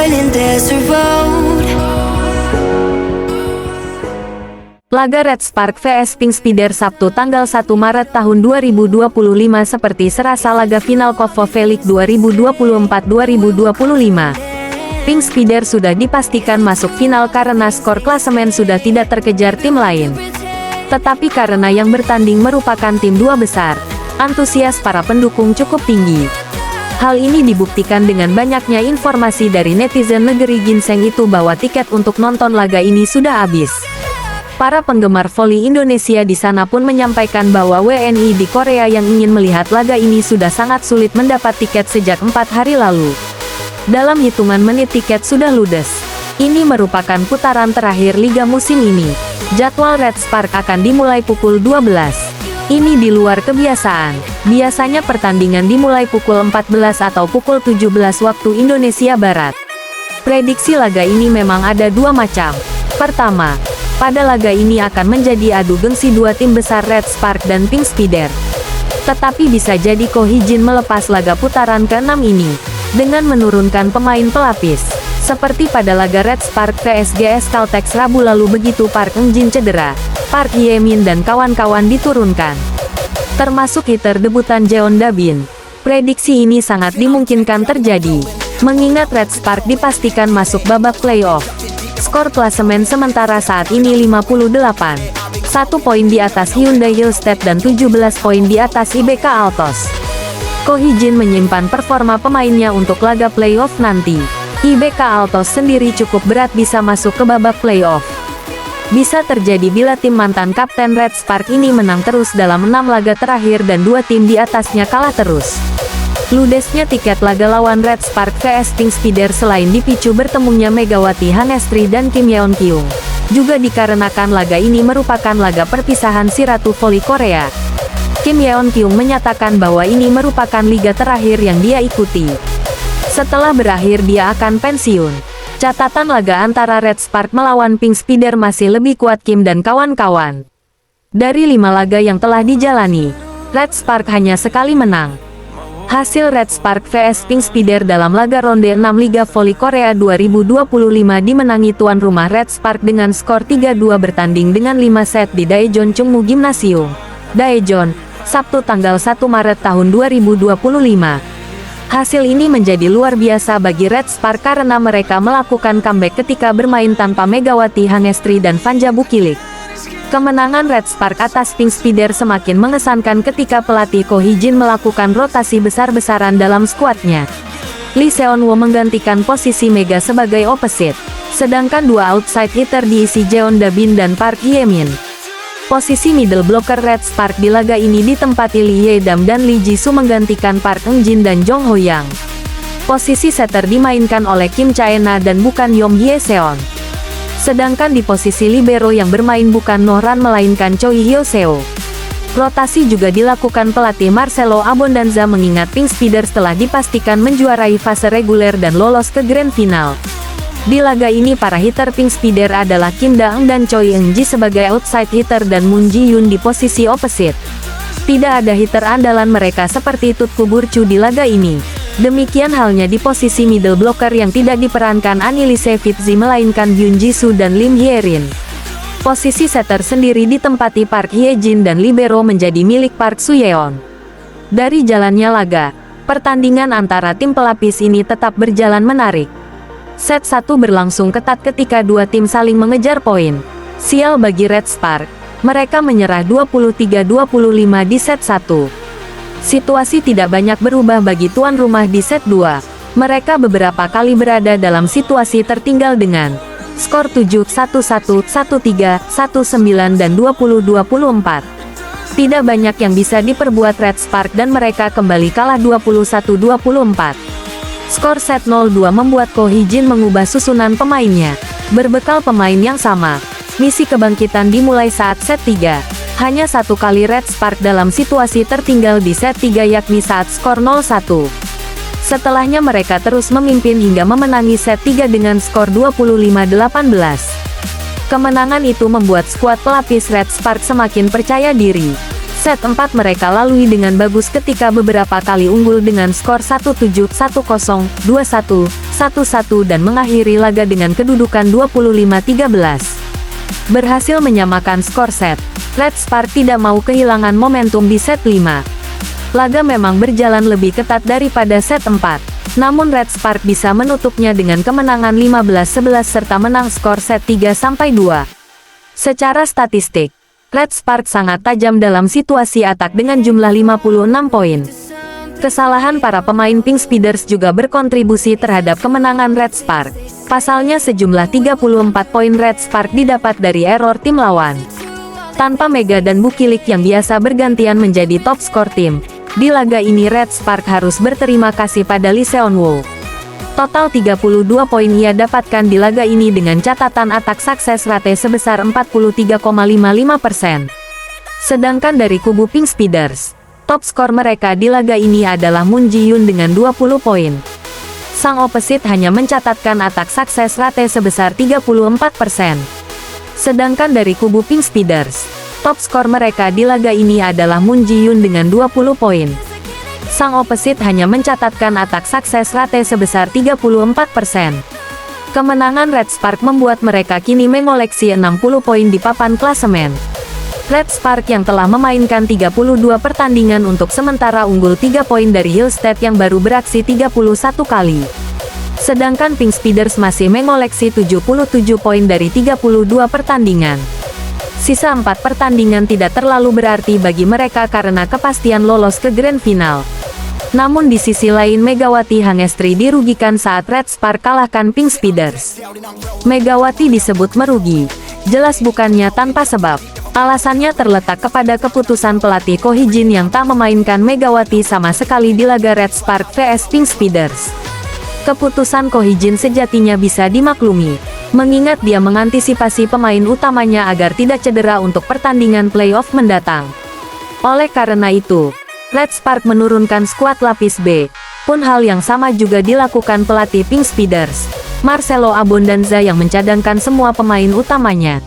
winding desert road. Laga Red Spark vs Pink Spider Sabtu tanggal 1 Maret tahun 2025 seperti serasa laga final Copa V League 2024-2025. Pink Spider sudah dipastikan masuk final karena skor klasemen sudah tidak terkejar tim lain. Tetapi karena yang bertanding merupakan tim dua besar, antusias para pendukung cukup tinggi. Hal ini dibuktikan dengan banyaknya informasi dari netizen negeri ginseng itu bahwa tiket untuk nonton laga ini sudah habis. Para penggemar voli Indonesia di sana pun menyampaikan bahwa WNI di Korea yang ingin melihat laga ini sudah sangat sulit mendapat tiket sejak 4 hari lalu. Dalam hitungan menit tiket sudah ludes. Ini merupakan putaran terakhir liga musim ini. Jadwal Red Spark akan dimulai pukul 12. Ini di luar kebiasaan. Biasanya pertandingan dimulai pukul 14 atau pukul 17 waktu Indonesia Barat. Prediksi laga ini memang ada dua macam. Pertama, pada laga ini akan menjadi adu gengsi dua tim besar Red Spark dan Pink Spider. Tetapi bisa jadi Ko Hee-jin melepas laga putaran ke-6 ini, dengan menurunkan pemain pelapis. Seperti pada laga Red Spark vs GS Caltex Rabu lalu begitu Park Eun-jin cedera, Park Hye-min dan kawan-kawan diturunkan. Termasuk hitter debutan Jeon Da-bin. Prediksi ini sangat dimungkinkan terjadi, mengingat Red Spark dipastikan masuk babak playoff. Skor klasemen sementara saat ini 58. 1 poin di atas Hyundai Hyundai dan 17 poin di atas IBK Altos. Ko Hee-jin menyimpan performa pemainnya untuk laga playoff nanti. IBK Altos sendiri cukup berat bisa masuk ke babak playoff. Bisa terjadi bila tim mantan kapten Red Spark ini menang terus dalam 6 laga terakhir dan dua tim di atasnya kalah terus. Ludesnya tiket laga lawan Red Spark vs Pink Spider selain dipicu bertemunya Megawati Hanestri dan Kim Yeon Kyung, juga dikarenakan laga ini merupakan laga perpisahan si Ratu Voli Korea. Kim Yeon Kyung menyatakan bahwa ini merupakan liga terakhir yang dia ikuti. Setelah berakhir dia akan pensiun. Catatan laga antara Red Spark melawan Pink Spider masih lebih kuat Kim dan kawan-kawan. Dari 5 laga yang telah dijalani, Red Spark hanya sekali menang. Hasil Red Spark vs Pink Spider dalam laga ronde 6 Liga Voli Korea 2025 dimenangi tuan rumah Red Spark dengan skor 3-2 bertanding dengan 5 set di Daejeon Chungmu Gymnasium, Daejeon, Sabtu tanggal 1 Maret tahun 2025. Hasil ini menjadi luar biasa bagi Red Spark karena mereka melakukan comeback ketika bermain tanpa Megawati Hanestri dan Vanja Bukilik. Kemenangan Red Spark atas Pink Spider semakin mengesankan ketika pelatih Ko Hee-jin melakukan rotasi besar-besaran dalam skuadnya. Lee Seon-woo menggantikan posisi Mega sebagai opposite, sedangkan dua outside hitter diisi Jeon Da-bin dan Park Hye-min. Posisi middle blocker Red Spark di laga ini ditempati Lee Ye-dam dan Lee Ji-soo menggantikan Park Eun-jin dan Jong Ho-yang. Posisi setter dimainkan oleh Kim Chae-na dan bukan Yong Hye-seon. Sedangkan di posisi libero yang bermain bukan Nohran melainkan Choi Hyo-seo. Rotasi juga dilakukan pelatih Marcelo Abondanza mengingat Pink Spider setelah dipastikan menjuarai fase reguler dan lolos ke grand final. Di laga ini para hitter Pink Spider adalah Kim Da-eun dan Choi Eun-ji sebagai outside hitter dan Moon Ji-yoon di posisi opposite. Tidak ada hitter andalan mereka seperti Tutku Burcu di laga ini. Demikian halnya di posisi middle blocker yang tidak diperankan Annelise Fitzi melainkan Byun Ji-soo dan Lim Hye-rin. Posisi setter sendiri ditempati Park Hye-jin dan libero menjadi milik Park Soo-yeon. Dari jalannya laga, pertandingan antara tim pelapis ini tetap berjalan menarik. Set 1 berlangsung ketat ketika dua tim saling mengejar poin. Sial bagi Red Spark, mereka menyerah 23-25 di set 1. Situasi tidak banyak berubah bagi tuan rumah di set 2. Mereka beberapa kali berada dalam situasi tertinggal dengan skor 7-1-1, 1-3, 1-9 dan 20-24. Tidak banyak yang bisa diperbuat Red Spark dan mereka kembali kalah 21-24. Skor set 0-2 membuat Ko Hee-jin mengubah susunan pemainnya. Berbekal pemain yang sama, misi kebangkitan dimulai saat set 3. Hanya satu kali Red Spark dalam situasi tertinggal di set 3 yakni saat skor 0-1. Setelahnya mereka terus memimpin hingga memenangi set 3 dengan skor 25-18. Kemenangan itu membuat skuad pelapis Red Spark semakin percaya diri. Set 4 mereka lalui dengan bagus ketika beberapa kali unggul dengan skor 1-7, 1-0, 2-1, 1-1 dan mengakhiri laga dengan kedudukan 25-13. Berhasil menyamakan skor set, Red Spark tidak mau kehilangan momentum di set 5. Laga memang berjalan lebih ketat daripada set 4, namun Red Spark bisa menutupnya dengan kemenangan 15-11 serta menang skor set 3-2. Secara statistik, Red Spark sangat tajam dalam situasi atak dengan jumlah 56 poin. Kesalahan para pemain Pink Speeders juga berkontribusi terhadap kemenangan Red Spark. Pasalnya sejumlah 34 poin Red Spark didapat dari error tim lawan. Tanpa Mega dan Bukilik yang biasa bergantian menjadi top skor tim, di laga ini Red Spark harus berterima kasih pada Lee Seon-woo. Total 32 poin ia dapatkan di laga ini dengan catatan atak sukses rate sebesar 43,55%. Sedangkan dari kubu Pink Speeders, top skor mereka di laga ini adalah Moon Ji-yoon dengan 20 poin. Sang opposite hanya mencatatkan atak sukses rate sebesar 34%. Sedangkan dari kubu Pink Speeders, top skor mereka di laga ini adalah Moon Ji-yoon dengan 20 poin. Sang opposite hanya mencatatkan atak sukses rate sebesar 34%. Kemenangan Red Spark membuat mereka kini mengoleksi 60 poin di papan klasemen. Red Spark yang telah memainkan 32 pertandingan untuk sementara unggul 3 poin dari Hillstead yang baru beraksi 31 kali. Sedangkan Pink Speeders masih mengoleksi 77 poin dari 32 pertandingan. Sisa 4 pertandingan tidak terlalu berarti bagi mereka karena kepastian lolos ke Grand Final. Namun di sisi lain Megawati Hangestri dirugikan saat Red Spark kalahkan Pink Speeders. Megawati disebut merugi, jelas bukannya tanpa sebab. Alasannya terletak kepada keputusan pelatih Ko Hee-jin yang tak memainkan Megawati sama sekali di laga Red Spark vs Pink Speeders. Keputusan Ko Hee-jin sejatinya bisa dimaklumi, mengingat dia mengantisipasi pemain utamanya agar tidak cedera untuk pertandingan playoff mendatang. Oleh karena itu, Red Spark menurunkan skuad lapis B, pun hal yang sama juga dilakukan pelatih Pink Speeders, Marcelo Abondanza yang mencadangkan semua pemain utamanya.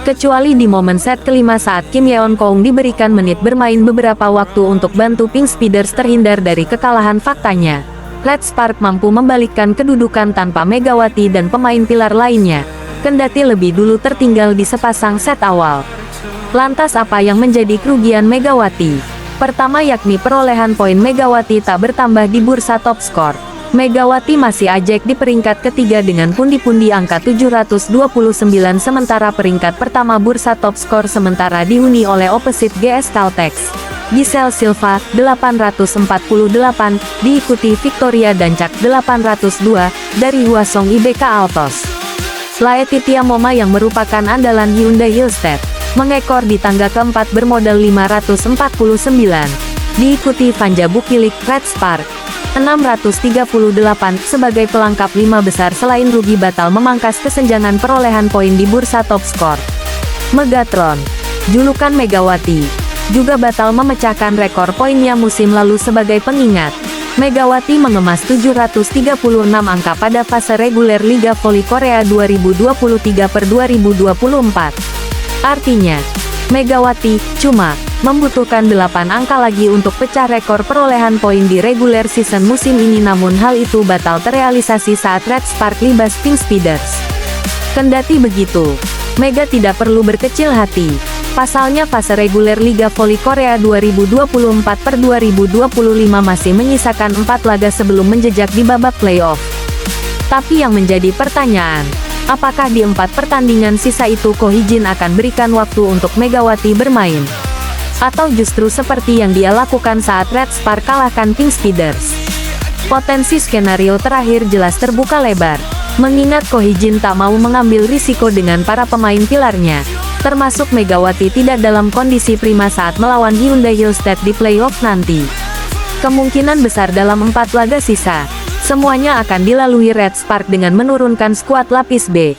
Kecuali di momen set kelima saat Kim Yeon-kong diberikan menit bermain beberapa waktu untuk bantu Pink Speeders terhindar dari kekalahan faktanya. Red Spark mampu membalikkan kedudukan tanpa Megawati dan pemain pilar lainnya, kendati lebih dulu tertinggal di sepasang set awal. Lantas apa yang menjadi kerugian Megawati? Pertama yakni perolehan poin Megawati tak bertambah di bursa top skor. Megawati masih ajek di peringkat ketiga dengan pundi-pundi angka 729 sementara peringkat pertama bursa top skor sementara dihuni oleh opposite GS Caltex. Giselle Silva, 848, diikuti Victoria Dancak 802, dari Hwasong IBK Altos. Laetitia Moma yang merupakan andalan Hyundai Hillstead, mengekor di tangga keempat bermodal 549, diikuti Vanja Bukilik Red Spark, 638 sebagai pelengkap 5 besar selain rugi batal memangkas kesenjangan perolehan poin di bursa top skor. Megatron, julukan Megawati, juga batal memecahkan rekor poinnya musim lalu sebagai pengingat. Megawati mengemas 736 angka pada fase reguler Liga Voli Korea 2023/2024. Artinya, Megawati cuma membutuhkan 8 angka lagi untuk pecah rekor perolehan poin di regular season musim ini, namun hal itu batal terrealisasi saat Red Spark libas Pink Speeders. Kendati begitu, Mega tidak perlu berkecil hati. Pasalnya fase reguler Liga Voli Korea 2024/2025 masih menyisakan 4 laga sebelum menjejak di babak playoff. Tapi yang menjadi pertanyaan, apakah di 4 pertandingan sisa itu Ko Hee-jin akan berikan waktu untuk Megawati bermain? Atau justru seperti yang dia lakukan saat Red Spark kalahkan Pink Speeders? Potensi skenario terakhir jelas terbuka lebar, mengingat Ko Hee-jin tak mau mengambil risiko dengan para pemain pilarnya, termasuk Megawati tidak dalam kondisi prima saat melawan Hyundai Hillstead di playoff nanti. Kemungkinan besar dalam 4 laga sisa, semuanya akan dilalui Red Spark dengan menurunkan skuad lapis B,